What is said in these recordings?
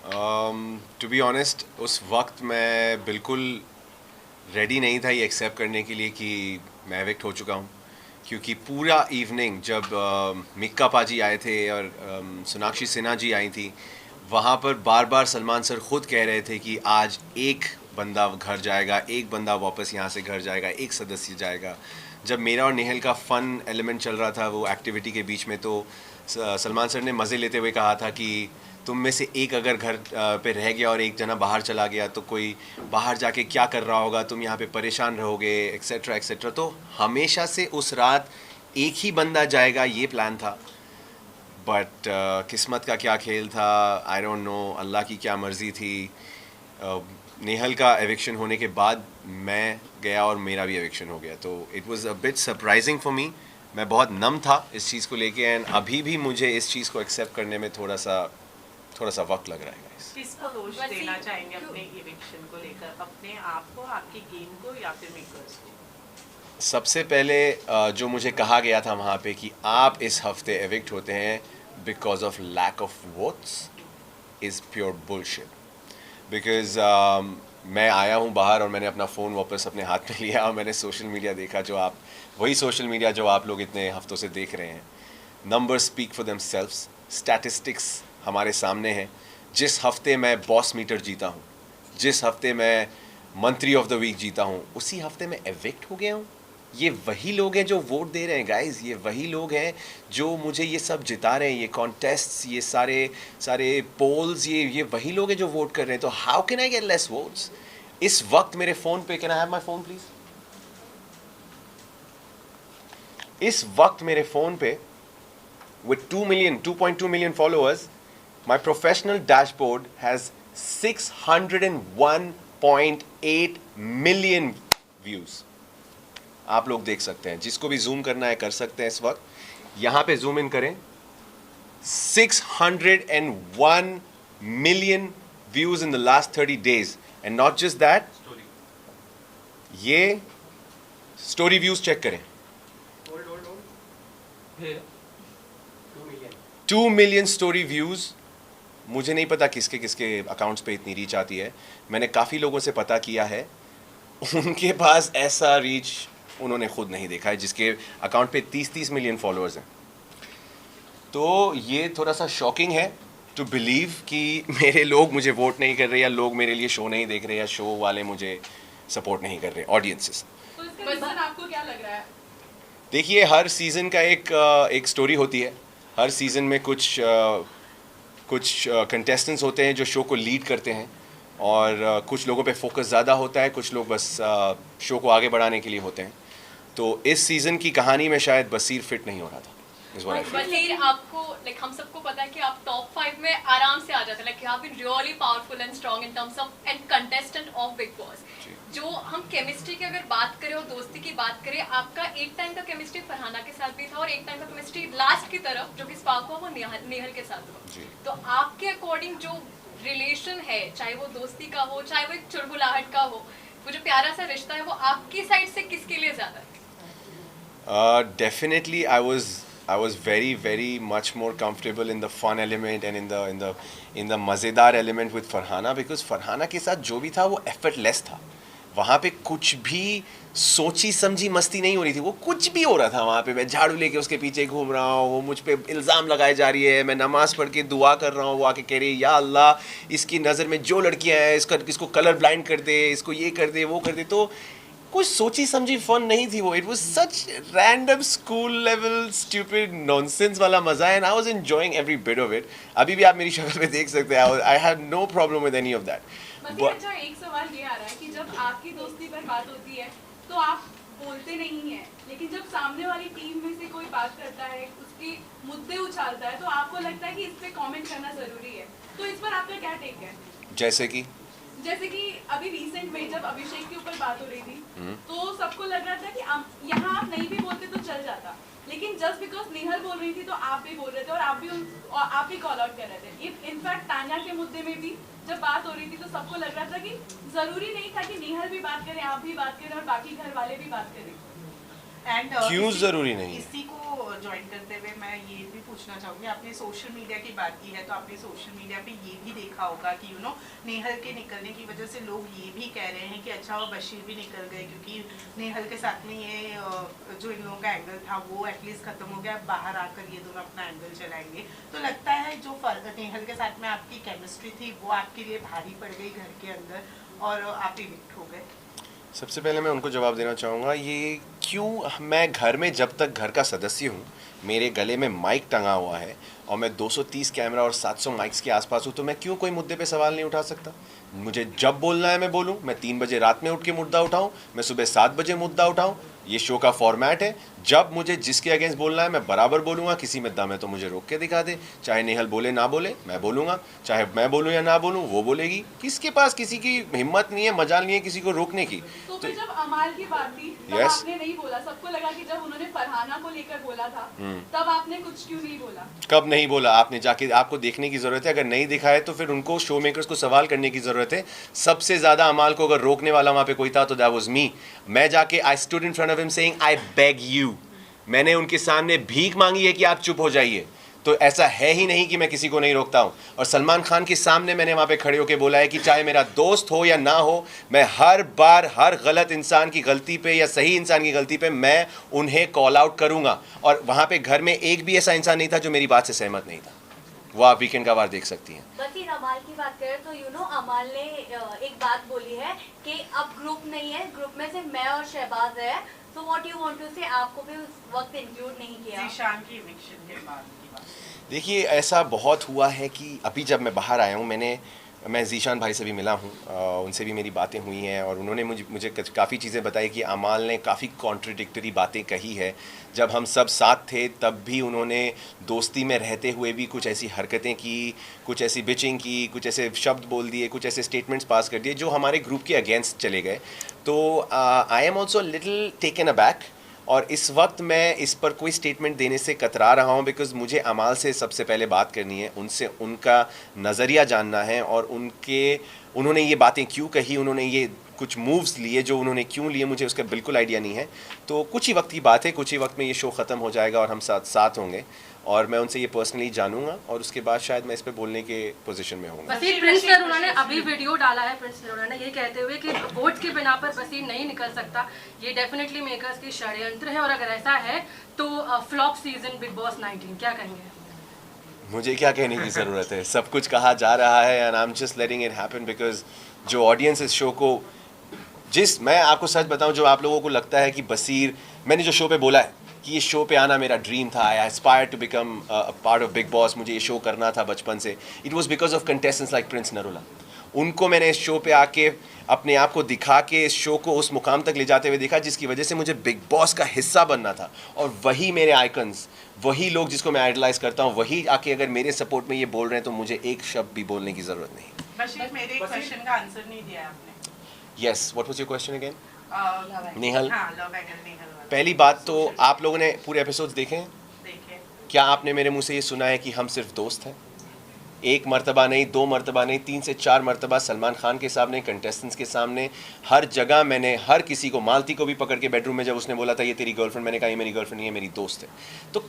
To be honest उस वक्त मैं बिल्कुल रेडी नहीं था ये एक्सेप्ट करने के लिए कि मैं एविक्ट हो चुका हूँ, क्योंकि पूरा इवनिंग जब मिक्का पाजी आए थे और सोनाक्षी सिन्हा जी आई थी, वहाँ पर बार बार सलमान सर खुद कह रहे थे कि आज एक बंदा घर जाएगा, एक बंदा वापस यहाँ से घर जाएगा, एक सदस्य जाएगा। जब मेरा और नेहल का फ़न एलिमेंट चल रहा था वो एक्टिविटी के बीच में, तो सलमान सर ने मज़े लेते हुए कहा था कि तुम में से एक अगर घर पे रह गया और एक जना बाहर चला गया तो कोई बाहर जाके क्या कर रहा होगा, तुम यहाँ पे परेशान रहोगे, एक्सेट्रा एक्सेट्रा। तो हमेशा से उस रात एक ही बंदा जाएगा ये प्लान था, बट किस्मत का क्या खेल था, आई डोंट नो, अल्लाह की क्या मर्ज़ी थी। नेहल का एविक्शन होने के बाद मैं गया और मेरा भी एविक्शन हो गया, तो it was a bit surprising for me. मैं बहुत नम था इस चीज़ को लेके, एंड अभी भी मुझे इस चीज़ को एक्सेप्ट करने में थोड़ा सा वक्त लग रहा है guys। किसको दोष देना चाहेंगे अपने इविक्शन को लेकर, अपने आप को, आपकी गेम को, या फिर मेकर्स को? सबसे पहले जो मुझे कहा गया था वहाँ पे कि आप इस हफ्ते एविक्ट होते हैं because of lack of votes, is pure bullshit. Because मैं आया हूँ बाहर और मैंने अपना फ़ोन वापस अपने हाथ में लिया और मैंने सोशल मीडिया देखा, जो आप वही सोशल मीडिया जो आप लोग इतने हफ्तों से देख रहे हैं। Number speak for them selves, statistics हमारे सामने हैं। जिस हफ्ते मैं बॉस मीटर जीता हूँ, जिस हफ्ते मैं मंत्री ऑफ द वीक जीता हूँ, उसी हफ्ते मैं एविक्ट हो गया हूँ। ये वही लोग हैं जो वोट दे रहे हैं गाइस, ये वही लोग हैं जो मुझे ये सब जिता रहे हैं, ये कॉन्टेस्ट्स, ये सारे पोल्स, ये वही लोग हैं जो वोट कर रहे हैं। तो how can I get less votes? इस वक्त मेरे फ़ोन पे, can I have my phone please? इस वक्त मेरे फ़ोन पे with 2.2 million followers, my professional dashboard has 601.8 million views. आप लोग देख सकते हैं, जिसको भी जूम करना है कर सकते हैं। इस वक्त यहाँ पे जूम इन करें, 601 million views in the last 30 days. And not just that, ये स्टोरी व्यूज चेक करें, 2 मिलियन स्टोरी व्यूज़। मुझे नहीं पता किसके किसके अकाउंट्स पे इतनी रीच आती है। मैंने काफ़ी लोगों से पता किया है, उनके पास ऐसा रीच उन्होंने खुद नहीं देखा है, जिसके अकाउंट पे 30 मिलियन फॉलोअर्स हैं। तो ये थोड़ा सा शॉकिंग है टू बिलीव कि मेरे लोग मुझे वोट नहीं कर रहे, या लोग मेरे लिए शो नहीं देख रहे, या शो वाले मुझे सपोर्ट नहीं कर रहे, ऑडियंसेस। तो इसका रीजन आपको क्या लग रहा है? देखिए, हर सीज़न का एक स्टोरी होती है। हर सीज़न में कुछ कंटेस्टेंट्स होते हैं जो शो को लीड करते हैं, और कुछ लोगों पे फोकस ज़्यादा होता है, कुछ लोग बस शो को आगे बढ़ाने के लिए होते हैं। तो इस सीज़न की कहानी में शायद बसीर फिट नहीं हो रहा था। बसीर, आपको लाइक हम सबको पता है कि आप टॉप 5 में आराम से आ जाते हैं, like you have been really powerful and strong in terms of and contestant of Bigg Boss. जो हम केमिस्ट्री की अगर बात करें और दोस्ती की बात करें, आपका एक टाइम का केमिस्ट्री फरहाना के साथ भी था, और एक टाइम का केमिस्ट्री लास्ट की तरफ जो कि स्पार्क हुआ वो नेहल के साथ हुआ। तो आपके अकॉर्डिंग जो रिलेशन है, चाहे वो दोस्ती का हो, चाहे वो एक चुलबुलाहट का हो, वो जो प्यारा सा रिश्ता है, वो आपकी साइड से किसके लिए ज्यादा है? Definitely, I was very much more comfortable in the fun element and in the मज़ेदार element with Farhana, because Farhana के साथ जो भी था वो effortless था। वहाँ पे कुछ भी सोची समझी मस्ती नहीं हो रही थी, वो कुछ भी हो रहा था वहाँ पे। मैं झाड़ू लेके उसके पीछे घूम रहा हूँ, वो मुझ पे इल्ज़ाम लगाए जा रही है, मैं नमाज़ पढ़ के दुआ कर रहा हूँ, वो आके कह रही है या अल्लाह इसकी नज़र में जो लड़कियाँ हैं इसको कलर ब्लाइंड कर दे, इसको ये कर दे, वो कर दे। तो कुछ सोची समझी फन नहीं थी वो। It was such random school level stupid nonsense वाला मजा, and I was enjoying every bit of it. अभी भी आप मेरी शक्ल पे देख सकते हैं, I have no problem with any of that. अच्छा, एक सवाल ये आ रहा है कि जब आपकी दोस्ती पर बात होती है तो आप बोलते नहीं हैं, लेकिन जब सामने वाली टीम में से कोई बात करता है, उसके मुद्दे उछालता है, तो आपको लगता है कि इस पे कमेंट करना जरूरी है। तो इस पर आपका क्या टेक है? जैसे कि अभी रिसेंट में जब अभिषेक के ऊपर बात हो रही थी, तो सबको लग रहा था कि यहाँ आप नहीं भी बोलते तो चल जाता, लेकिन जस्ट बिकॉज नेहल बोल रही थी तो आप भी बोल रहे थे, और आप भी कॉल आउट कर रहे थे। इनफैक्ट तान्या के मुद्दे में भी जब बात हो रही थी तो सबको लग रहा था कि जरूरी नहीं था कि नेहल भी बात करे, आप भी बात करें, और बाकी घर वाले भी बात करें। एंड क्यों जरूरी नहीं है? इसी को ज्वाइन करते हुए मैं ये भी पूछना चाहूँगी, आपने सोशल मीडिया की बात की है तो आपने सोशल मीडिया पे ये भी देखा होगा कि नेहल के निकलने की वजह से लोग ये भी कह रहे हैं कि अच्छा वो बशीर भी निकल गए, क्योंकि नेहल के साथ में ये जो इन लोगों का एंगल था वो एटलीस्ट खत्म हो गया, अब बाहर आकर ये दोनों अपना एंगल चलाएंगे। तो लगता है जो नेहल के साथ में आपकी केमिस्ट्री थी वो आपके लिए भारी पड़ गई घर के अंदर और आप इविक्ट हो गए। सबसे पहले मैं उनको जवाब देना चाहूँगा, ये क्यों, मैं घर में जब तक घर का सदस्य हूँ, मेरे गले में माइक टंगा हुआ है और मैं 230 कैमरा और 700 माइक्स के आसपास हूँ, तो मैं क्यों कोई मुद्दे पे सवाल नहीं उठा सकता? मुझे जब बोलना है मैं बोलूँ, मैं 3 बजे रात में उठ के मुद्दा उठाऊँ, मैं सुबह 7 बजे मुद्दा उठाऊँ, ये शो का फॉर्मेट है। जब मुझे जिसके अगेंस्ट बोलना है मैं बराबर बोलूँगा, किसी में दम है तो मुझे रोक के दिखा दे। चाहे नेहल बोले ना बोले मैं बोलूँगा, चाहे मैं बोलूँ या ना बोलूँ वो बोलेगी। किसके पास किसी की हिम्मत नहीं है, मजाल नहीं है किसी को रोकने की। तो फिर जब अमाल की बात थी तब Yes. आपने नहीं बोला, सबको लगा कि जब उन्होंने फरहाना को लेकर बोला था तब आपने कुछ क्यों नहीं बोला? कब नहीं बोला? आपने जाके, आपको देखने की ज़रूरत है, अगर नहीं दिखा है तो फिर उनको, शो मेकर्स को सवाल करने की ज़रूरत है। सबसे ज़्यादा अमाल को अगर रोकने वाला वहाँ पे कोई था तो दैट वाज मी। मैं जाके I stood in front of him saying I beg you, मैंने उनके सामने भीख मांगी है कि आप चुप हो जाइए। तो ऐसा है ही नहीं कि मैं किसी को नहीं रोकता हूँ। और सलमान खान के सामने मैंने वहाँ पे खड़े होकर बोला है कि चाहे मेरा दोस्त हो या ना हो, मैं हर बार हर गलत इंसान की गलती पे या सही इंसान की गलती पे मैं उन्हें कॉल आउट करूँगा। और वहाँ पे घर में एक भी ऐसा इंसान नहीं था जो मेरी बात से सहमत नहीं था। वो आप वीकेंड का वार देख सकती हैं। बसीर, अमाल की बात करें तो अमाल ने एक बात बोली है कि अब ग्रुप नहीं है, ग्रुप में सिर्फ मैं और शहबाज है। तो व्हाट यू वांट टू से, आपको भी उस वक्त इंक्लूड नहीं किया? जीशान की इविक्शन के बाद की बात। देखिए, ऐसा बहुत हुआ है कि अभी जब मैं बाहर आया हूँ, मैं जीशान भाई से भी मिला हूँ, उनसे भी मेरी बातें हुई हैं और उन्होंने मुझे काफ़ी चीज़ें बताई कि अमाल ने काफ़ी कॉन्ट्रडिक्टरी बातें कही है। जब हम सब साथ थे तब भी उन्होंने दोस्ती में रहते हुए भी कुछ ऐसी हरकतें की, कुछ ऐसी बिचिंग की, कुछ ऐसे शब्द बोल दिए, कुछ ऐसे स्टेटमेंट्स पास कर दिए जो हमारे ग्रुप के अगेंस्ट चले गए। तो I am also little taken aback और इस वक्त मैं इस पर कोई स्टेटमेंट देने से कतरा रहा हूँ, बिकॉज़ मुझे अमाल से सबसे पहले बात करनी है, उनसे उनका नज़रिया जानना है और उन्होंने ये बातें क्यों कही, उन्होंने ये कुछ मूव्स लिए जो उन्होंने क्यों लिए, मुझे उसका बिल्कुल आइडिया नहीं है। तो कुछ ही वक्त की बात है, कुछ ही वक्त में ये शो ख़त्म हो जाएगा और हम साथ होंगे और मैं उनसे ये पर्सनली जानूंगा और उसके बाद शायद मैं इस पे बोलने के पोजीशन में होऊंगा। बसीर, प्रिंस नरूला ने अभी वीडियो डाला है, प्रिंस नरूला ने ये कहते हुए कि वोट के बिना पर बसीर नहीं निकल सकता, ये डेफिनेटली मेकर्स की षड्यंत्र है और अगर ऐसा है तो फ्लॉप सीजन बिग बॉस 19, क्या कहेंगे? मुझे क्या कहने की ज़रूरत है, सब कुछ कहा जा रहा है and I am just letting it happen because जो ऑडियंस इस शो को, मैं आपको सच बताऊं, जो आप लोगों को लगता है कि बसीर, मैंने जो शो पे बोला है कि ये शो पे आना मेरा ड्रीम था, I aspire to become a part of Bigg Boss, मुझे ये शो करना था बचपन से, it was because of contestants like Prince Narula. उनको मैंने इस शो पे आके अपने आप को दिखा के इस शो को उस मुकाम तक ले जाते हुए देखा जिसकी वजह से मुझे बिग बॉस का हिस्सा बनना था। और वही मेरे आइकन्स, वही लोग जिसको मैं आइडलाइज करता हूँ, वही आके अगर मेरे सपोर्ट में ये बोल रहे हैं तो मुझे एक शब्द भी बोलने की ज़रूरत नहीं। बशीर, मेरे क्वेश्चन का आंसर नहीं दिया आपने। Yes, what was your question again? Nehal, हाँ, लव एंगल नेहल वाला। पहली बात तो आप लोगों ने पूरे एपिसोड्स देखे हैं? देखे। क्या आपने मेरे मुंह से ये सुना है कि हम सिर्फ दोस्त हैं? एक मर्तबा नहीं, 2 मर्तबा नहीं, 3 से 4 मर्तबा सलमान खान के सामने, कंटेस्टेंट्स के सामने, हर जगह मैंने हर किसी को, मालती को भी पकड़ के बेडरूम में जब उसने बोला था ये तेरी गर्लफ्रेंड, मैंने कहा ये मेरी गर्लफ्रेंड नहीं है, मेरी दोस्त है। तो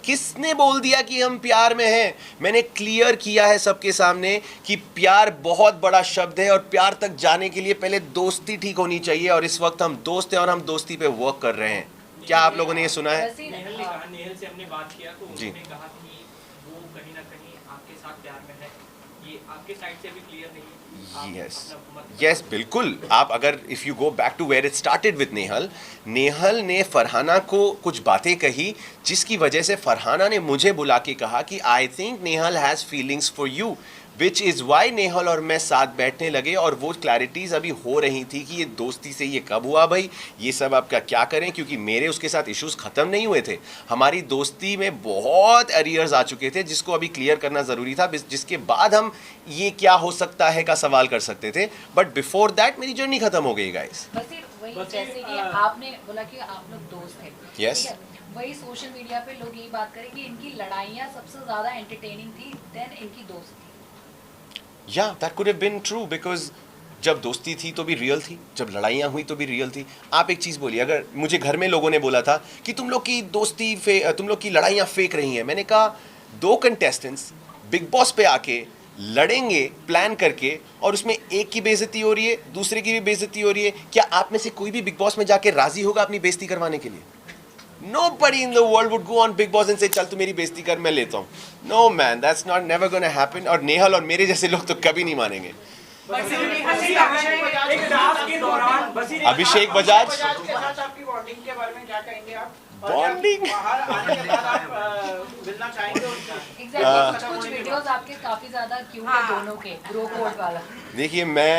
किसने बोल दिया कि हम प्यार में हैं? मैंने क्लियर किया है सबके सामने कि प्यार बहुत बड़ा शब्द है और प्यार तक जाने के लिए पहले दोस्ती ठीक होनी चाहिए और इस वक्त हम दोस्त हैं और हम दोस्ती पे वर्क कर रहे हैं। क्या आप लोगों ने ये सुना है? नेहल से हमने बात किया तो जी। उन्होंने कहा कि वो कहीं ना कहीं आपके साथ प्यार में है, ये आपके साइड से भी क्लियर नहीं है। यस, बिल्कुल। आप अगर if you go back to where it started with Nehal ने फरहाना को कुछ बातें कही जिसकी वजह से फरहाना ने मुझे बुला के कहा कि I think Nehal has feelings for you, which is why Nehal और मैं साथ बैठने लगे और वो क्लैरिटीज़ अभी हो रही थी कि ये दोस्ती से ये कब हुआ भाई, ये सब आपका क्या करें, क्योंकि मेरे उसके साथ इश्यूज़ ख़त्म नहीं हुए थे। हमारी दोस्ती में बहुत एरियर्स आ चुके थे जिसको अभी क्लियर करना ज़रूरी था, जिसके बाद हम ये क्या हो सकता है का सवाल कर सकते थे, बट बिफोर दैट मेरी जर्नी ख़त्म हो गई गाइस। बसीर, वही जैसे कि आपने बोला कि आप लोग दोस्त हैं, Yes. ठीक है? वही सोशल मीडिया पे लोग यही बात करें कि इनकी लड़ाइयाँ सबसे ज़्यादा एंटरटेनिंग थी देन इनकी दोस्ती। Yeah, that could have been true because जब दोस्ती थी तो भी रियल थी, जब लड़ाइयाँ हुई तो भी रियल थी। आप एक चीज़ बोलिए, अगर मुझे घर में लोगों ने बोला था कि तुम लोग की दोस्ती तुम लोग की लड़ाइयाँ फेक रही हैं, मैंने कहा 2 कंटेस्टेंट्स बिग बॉस पे आके लड़ेंगे प्लान करके और उसमें एक की बेइज्जती हो रही है, दूसरे की भी बेइज्जती हो रही है, क्या आप में से कोई भी बिग बॉस में जाके राजी होगा अपनी बेइज्जती करवाने के लिए? Nobody in the world would go on Big Boss and say चल तू मेरी बेइज्जती कर, मैं लेता हूँ। No man, that's not never gonna happen। और नेहल और मेरे जैसे लोग तो कभी नहीं मानेंगे। अभिषेक बजाज आपकी बॉन्डिंग के बारे में क्या कहेंगे आप? बॉन्डिंग मिलना चाहेंगे कुछ वीडियोस आपके काफी ज्यादा क्यूट है दोनों के, ब्रो कोड वाला। देखिए, मैं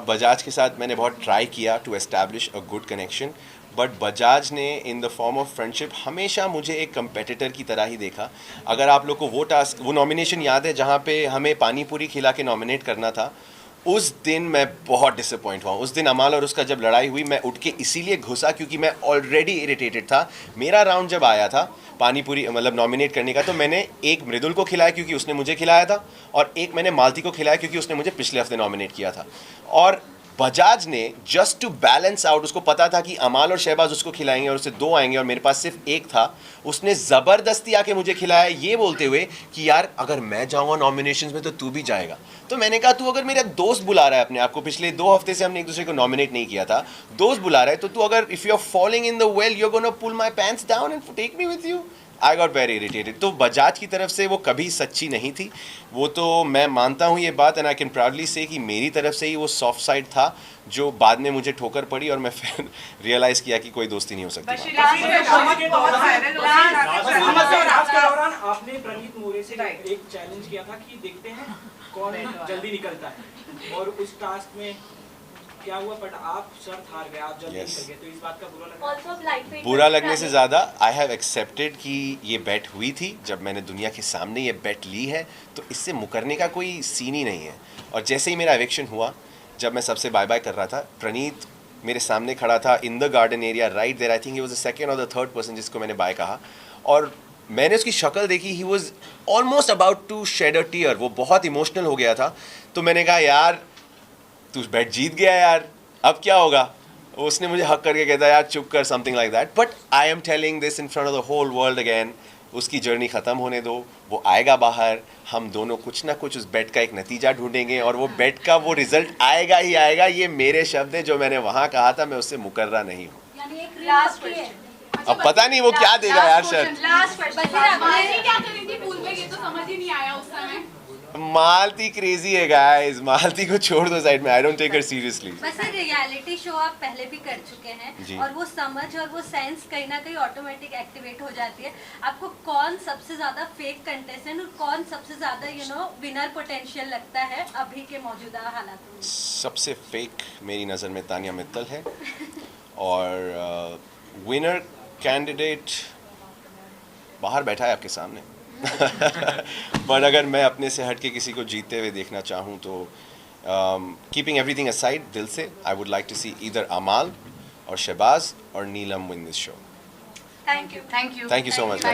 बजाज के साथ मैंने बहुत ट्राई किया to establish a good connection, but Bajaj ने in the form of friendship हमेशा मुझे एक कंपेटिटर की तरह ही देखा। अगर आप लोग को वो नॉमिनेशन याद है जहाँ पे हमें पानी पूरी खिला के नॉमिनेट करना था, उस दिन मैं बहुत डिसअपॉइंट हुआ। उस दिन अमाल और उसका जब लड़ाई हुई, मैं उठ के इसीलिए घुसा क्योंकि मैं ऑलरेडी इरिटेटेड था। मेरा राउंड जब आया था पानी पूरी मतलब नॉमिनेट करने का, तो मैंने एक मृदुल को खिलाया क्योंकि उसने मुझे खिलाया था, और एक मैंने मालती को खिलाया क्योंकि उसने मुझे पिछले हफ्ते नॉमिनेट किया था। और बजाज ने जस्ट टू बैलेंस आउट, उसको पता था कि अमाल और शहबाज उसको खिलाएंगे और उससे 2 आएंगे और मेरे पास सिर्फ 1 था, उसने ज़बरदस्ती आके मुझे खिलाया ये बोलते हुए कि यार अगर मैं जाऊँगा नॉमिनेशंस में तो तू भी जाएगा। तो मैंने कहा तू अगर मेरा दोस्त बुला रहा है अपने आप को, पिछले 2 हफ्ते से हमने एक दूसरे को नॉमिनेट नहीं किया था, दोस्त बुला रहा है, तो तू अगर if you are following in the well you are gonna pull my pants down and take me with you. I got very irritated. तो बजाज की तरफ से वो कभी सच्ची नहीं थी, वो तो मैं मानता हूँ ये बात, एंड आई कैन प्राउडली से कि मेरी तरफ से ही वो सॉफ्ट साइड था जो बाद में मुझे ठोकर पड़ी और मैं फिर रियलाइज़ किया कि कोई दोस्ती नहीं हो सकती। आपने प्रणीत मोरे से एक चैलेंज किया था कि देखते हैं कौन जल्दी निकलता है, और उस टास्क में क्या हुआ, बट आप शर्त हार गए, आप जल्दी निकल गए, तो इस बात का बुरा लगा? बुरा लगने से ज़्यादा आई हैव एक्सेप्टेड कि ये बेट हुई थी। जब मैंने दुनिया के सामने ये बेट ली है तो इससे मुकरने का कोई सीन ही नहीं है। और जैसे ही मेरा एविक्शन हुआ, जब मैं सबसे बाय बाय कर रहा था, प्रणीत मेरे सामने खड़ा था in the garden area right there. I think he was the second or the third person जिसको मैंने बाय कहा, और मैंने उसकी शक्ल देखी, he was almost about to shed a tear, वो बहुत इमोशनल हो गया था। तो मैंने कहा यार तू बैट जीत गया यार, अब क्या होगा? उसने मुझे हक करके कहता यार चुप कर, something like that. But I am telling this in front of the whole world again, उसकी जर्नी ख़त्म होने दो, वो आएगा बाहर, हम दोनों कुछ ना कुछ उस बेट का एक नतीजा ढूंढेंगे और वो बेट का वो रिजल्ट आएगा ही आएगा। ये मेरे शब्द है जो मैंने वहाँ कहा था, मैं उससे मुकर्रा नहीं हूँ। अब पता नहीं वो क्या देगा यार शर्त। क्या करी थी पूल में, ये तो समझ ही नहीं आया उस समय। मालती क्रेजी है गाइस, मालती को छोड़ दो साइड में, I don't take her seriously. वैसे रियलिटी शो आप पहले भी कर चुके हैं और वो समझ और वो सेंस कहीं ना कहीं ऑटोमेटिक एक्टिवेट हो जाती है। आपको कौन सबसे ज्यादा फेक कंटेस्टेंट और कौन सबसे ज्यादा विनर पोटेंशियल लगता है अभी के मौजूदा हालात में? सबसे फेक मेरी नज़र में तानिया मित्तल है, और विनर कैंडिडेट बाहर बैठा है आपके सामने। पर अगर मैं अपने से हट के किसी को जीतते हुए देखना चाहूँ तो कीपिंग एवरीथिंग असाइड, दिल से I would like to see either Amaal और शहबाज और Neelam win this show. Thank you so much.